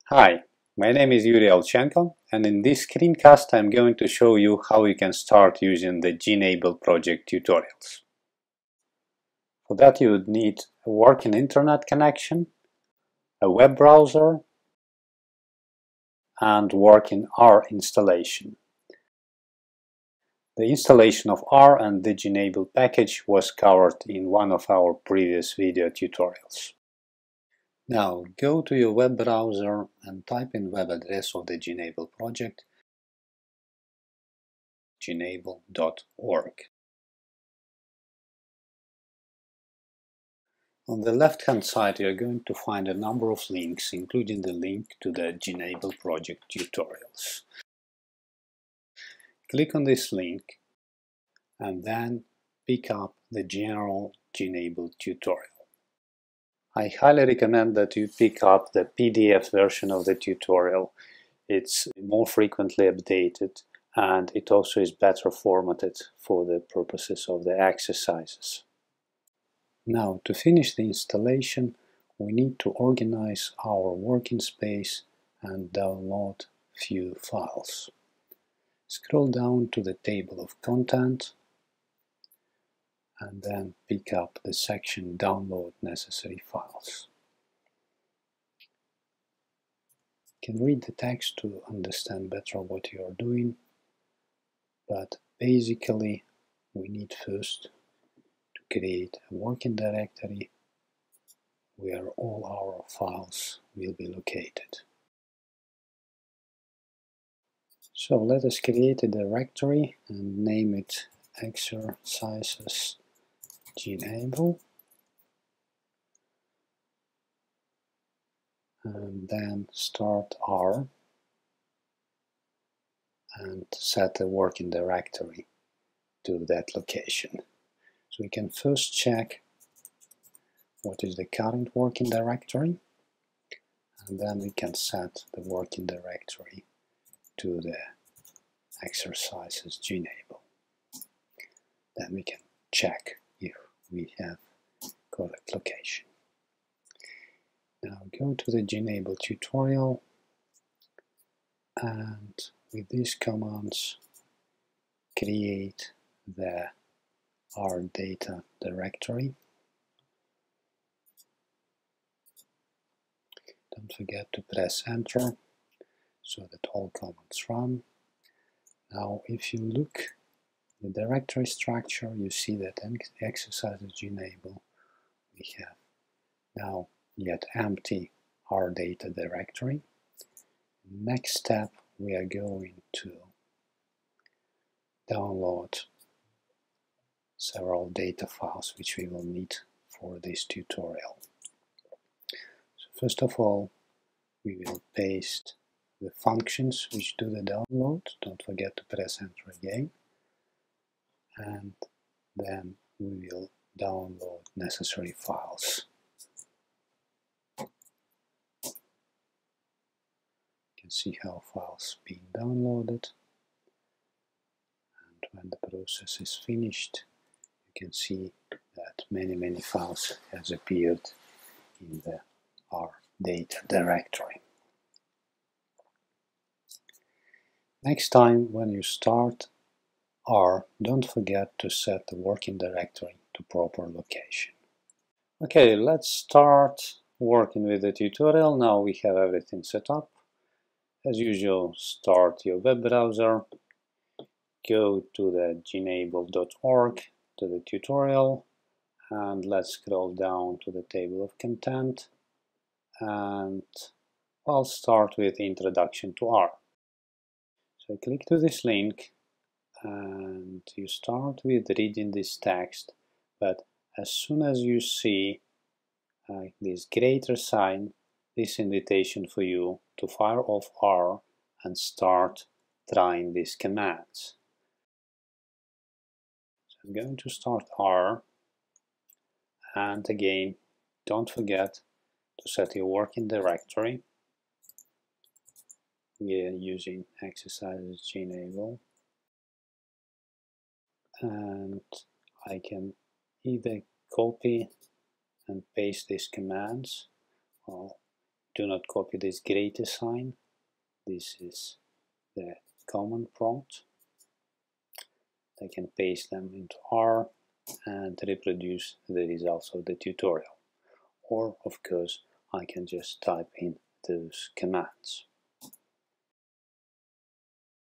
Hi, my name is Yuri Alchenko, and in this screencast I'm going to show you how you can start using the GenABEL project tutorials. For that you would need a working internet connection, a web browser, and working R installation. The installation of R and the GenABEL package was covered in one of our previous video tutorials. Now go to your web browser and type in web address of the GenABEL project, genabel.org. On the left-hand side, you are going to find a number of links, including the link to the GenABEL project tutorials. Click on this link and then pick up the general GenABEL tutorial. I highly recommend that you pick up the PDF version of the tutorial. It's more frequently updated and it also is better formatted for the purposes of the exercises. Now, to finish the installation, we need to organize our working space and download few files. Scroll down to the table of content and then pick up the section Download necessary files. You can read the text to understand better what you are doing, but basically we need first to create a working directory where all our files will be located. So let us create a directory and name it exercises GenABEL, and then start R and set a working directory to that location. So we can first check what is the current working directory, and then we can set the working directory to the exercises GenABEL. Then we can check if we have correct location. Now go to the GenABEL tutorial, and with these commands create the R data directory. Don't forget to press enter so that all commands run. Now if you look at the directory structure, you see that in exercises GenABEL we have now yet empty R data directory. Next step, we are going to download several data files which we will need for this tutorial. So first of all, we will paste the functions which do the download. Don't forget to press enter again. And then we will download necessary files. You can see how files being downloaded. And when the process is finished, you can see that many files has appeared in the R data directory. Next time when you start R, don't forget to set the working directory to proper location. Okay, let's start working with the tutorial. Now we have everything set up. As usual, start your web browser, go to the genabel.org, to the tutorial, and let's scroll down to the table of content, and I'll start with Introduction to R. So click to this link and you start with reading this text, but as soon as you see this greater sign, this invitation for you to fire off R and start trying these commands. So I'm going to start R, and again, don't forget to set your working directory. We are using exercises GenABEL, and I can either copy and paste these commands, or do not copy this greater sign. This is the command prompt. I can paste them into R and reproduce the results of the tutorial. Or, of course, I can just type in those commands.